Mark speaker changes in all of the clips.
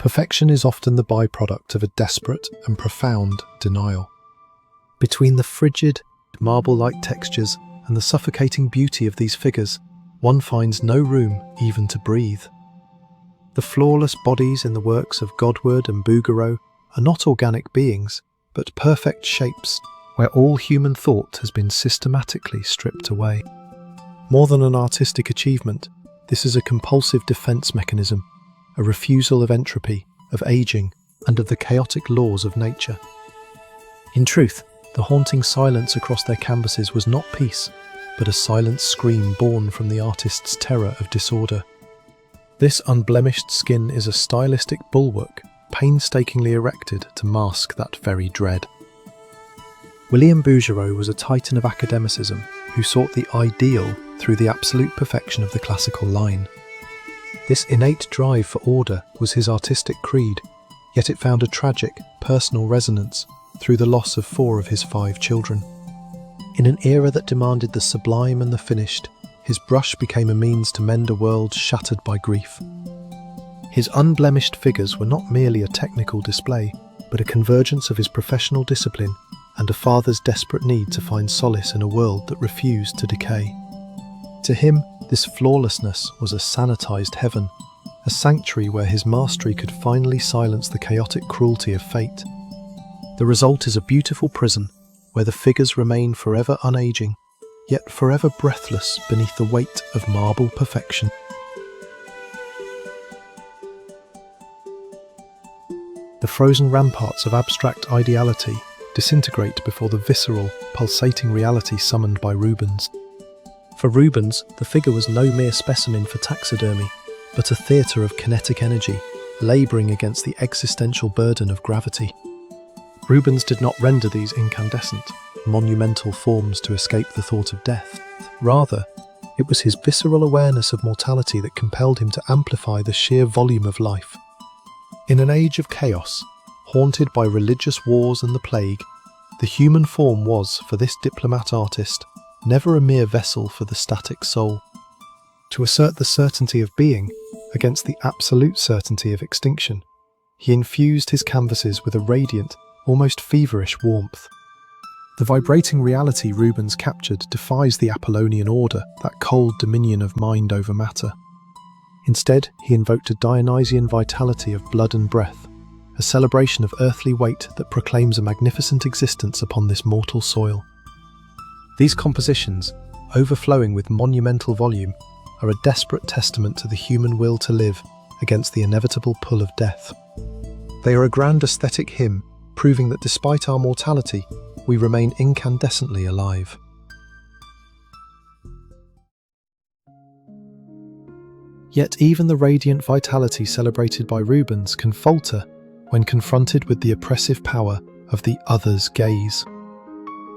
Speaker 1: Perfection is often the byproduct of a desperate and profound denial. Between the frigid, marble-like textures and the suffocating beauty of these figures, one finds no room even to breathe. The flawless bodies in the works of Gilded and Bouguereau are not organic beings, but perfect shapes where all human thought has been systematically stripped away. More than an artistic achievement, this is a compulsive defense mechanism, a refusal of entropy, of aging, and of the chaotic laws of nature. In truth, the haunting silence across their canvases was not peace, but a silent scream born from the artist's terror of disorder. This unblemished skin is a stylistic bulwark, painstakingly erected to mask that very dread. William-Bouguereau was a titan of academicism who sought the ideal through the absolute perfection of the classical line. This innate drive for order was his artistic creed, yet it found a tragic, personal resonance through the loss of 4 of his 5 children. In an era that demanded the sublime and the finished, his brush became a means to mend a world shattered by grief. His unblemished figures were not merely a technical display, but a convergence of his professional discipline and a father's desperate need to find solace in a world that refused to decay. To him, this flawlessness was a sanitized heaven, a sanctuary where his mastery could finally silence the chaotic cruelty of fate. The result is a beautiful prison, where the figures remain forever unaging, yet forever breathless beneath the weight of marble perfection. The frozen ramparts of abstract ideality disintegrate before the visceral, pulsating reality summoned by Rubens. For Rubens, the figure was no mere specimen for taxidermy, but a theatre of kinetic energy, labouring against the existential burden of gravity. Rubens did not render these incandescent, monumental forms to escape the thought of death. Rather, it was his visceral awareness of mortality that compelled him to amplify the sheer volume of life. In an age of chaos, haunted by religious wars and the plague, the human form was, for this diplomat artist, never a mere vessel for the static soul. To assert the certainty of being against the absolute certainty of extinction, he infused his canvases with a radiant, almost feverish warmth. The vibrating reality Rubens captured defies the Apollonian order, that cold dominion of mind over matter. Instead, he invoked a Dionysian vitality of blood and breath, a celebration of earthly weight that proclaims a magnificent existence upon this mortal soil. These compositions, overflowing with monumental volume, are a desperate testament to the human will to live against the inevitable pull of death. They are a grand aesthetic hymn, proving that despite our mortality, we remain incandescently alive. Yet even the radiant vitality celebrated by Rubens can falter when confronted with the oppressive power of the other's gaze.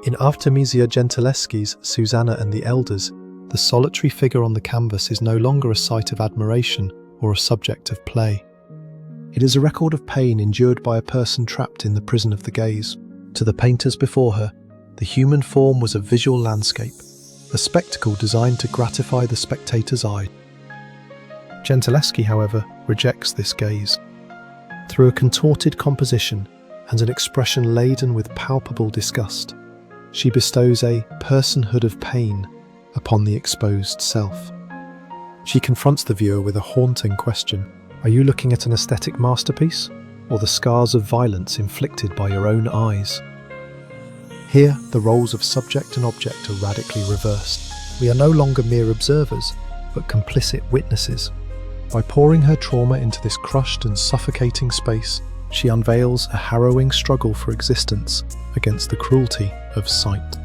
Speaker 1: In Artemisia Gentileschi's Susanna and the Elders, the solitary figure on the canvas is no longer a sight of admiration or a subject of play. It is a record of pain endured by a person trapped in the prison of the gaze. To the painters before her, the human form was a visual landscape, a spectacle designed to gratify the spectator's eye. Gentileschi, however, rejects this gaze. Through a contorted composition and an expression laden with palpable disgust, she bestows a personhood of pain upon the exposed self. She confronts the viewer with a haunting question. Are you looking at an aesthetic masterpiece, or the scars of violence inflicted by your own eyes? Here, the roles of subject and object are radically reversed. We are no longer mere observers, but complicit witnesses. By pouring her trauma into this crushed and suffocating space, she unveils a harrowing struggle for existence against the cruelty of sight.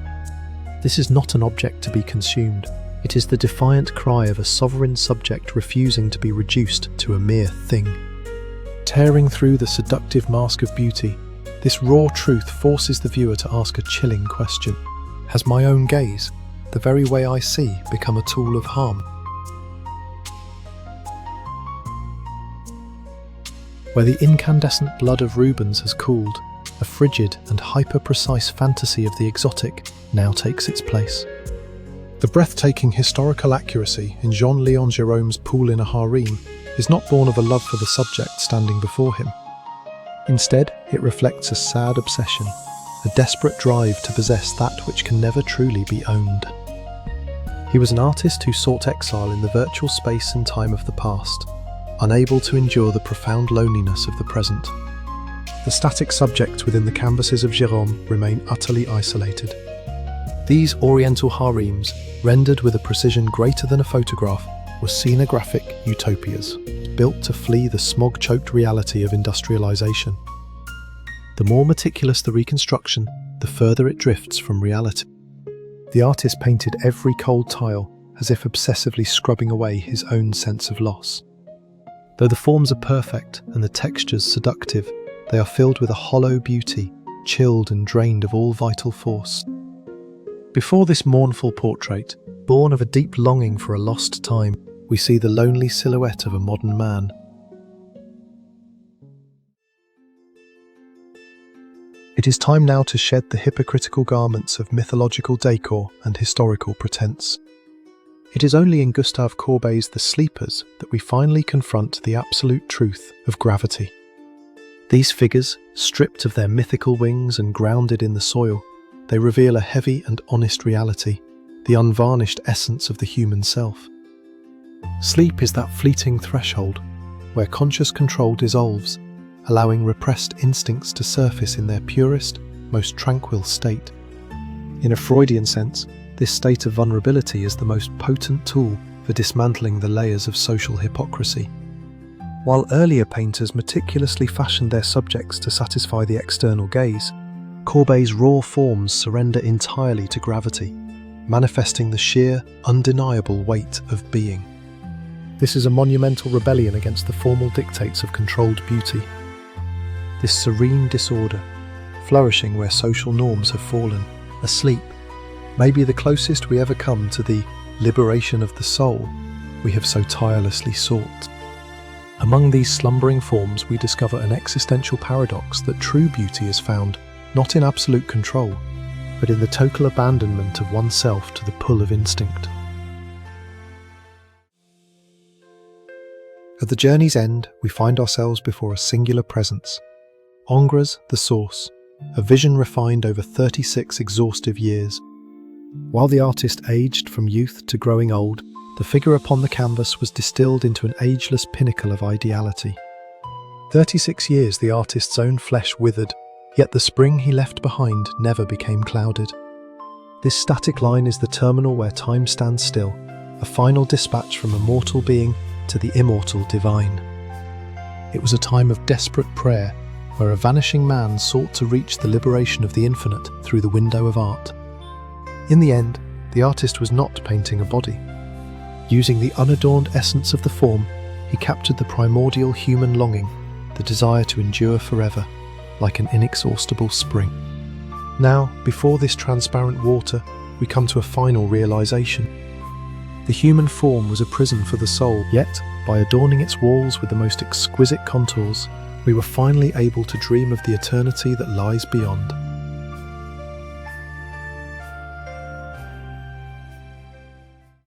Speaker 1: This is not an object to be consumed. It is the defiant cry of a sovereign subject refusing to be reduced to a mere thing. Tearing through the seductive mask of beauty, this raw truth forces the viewer to ask a chilling question. Has my own gaze, the very way I see, become a tool of harm? Where the incandescent blood of Rubens has cooled, a frigid and hyper-precise fantasy of the exotic now takes its place. The breathtaking historical accuracy in Jean-Léon Gérôme's Pool in a Harem is not born of a love for the subject standing before him. Instead, it reflects a sad obsession, a desperate drive to possess that which can never truly be owned. He was an artist who sought exile in the virtual space and time of the past, unable to endure the profound loneliness of the present. The static subjects within the canvases of Gérôme remain utterly isolated. These oriental harems, rendered with a precision greater than a photograph, were scenographic utopias, built to flee the smog-choked reality of industrialization. The more meticulous the reconstruction, the further it drifts from reality. The artist painted every cold tile as if obsessively scrubbing away his own sense of loss. Though the forms are perfect and the textures seductive, they are filled with a hollow beauty, chilled and drained of all vital force. Before this mournful portrait, born of a deep longing for a lost time, we see the lonely silhouette of a modern man. It is time now to shed the hypocritical garments of mythological decor and historical pretense. It is only in Gustave Courbet's The Sleepers that we finally confront the absolute truth of gravity. These figures, stripped of their mythical wings and grounded in the soil, they reveal a heavy and honest reality, the unvarnished essence of the human self. Sleep is that fleeting threshold where conscious control dissolves, allowing repressed instincts to surface in their purest, most tranquil state. In a Freudian sense, this state of vulnerability is the most potent tool for dismantling the layers of social hypocrisy. While earlier painters meticulously fashioned their subjects to satisfy the external gaze, Courbet's raw forms surrender entirely to gravity, manifesting the sheer, undeniable weight of being. This is a monumental rebellion against the formal dictates of controlled beauty. This serene disorder, flourishing where social norms have fallen, asleep, may be the closest we ever come to the liberation of the soul we have so tirelessly sought. Among these slumbering forms we discover an existential paradox that true beauty is found not in absolute control, but in the total abandonment of oneself to the pull of instinct. At the journey's end, we find ourselves before a singular presence. Ingres, the source, a vision refined over 36 exhaustive years. While the artist aged from youth to growing old, the figure upon the canvas was distilled into an ageless pinnacle of ideality. 36 years the artist's own flesh withered, yet the spring he left behind never became clouded. This static line is the terminal where time stands still, a final dispatch from a mortal being to the immortal divine. It was a time of desperate prayer, where a vanishing man sought to reach the liberation of the infinite through the window of art. In the end, the artist was not painting a body. Using the unadorned essence of the form, he captured the primordial human longing, the desire to endure forever, like an inexhaustible spring. Now, before this transparent water, we come to a final realization. The human form was a prison for the soul, yet, by adorning its walls with the most exquisite contours, we were finally able to dream of the eternity that lies beyond.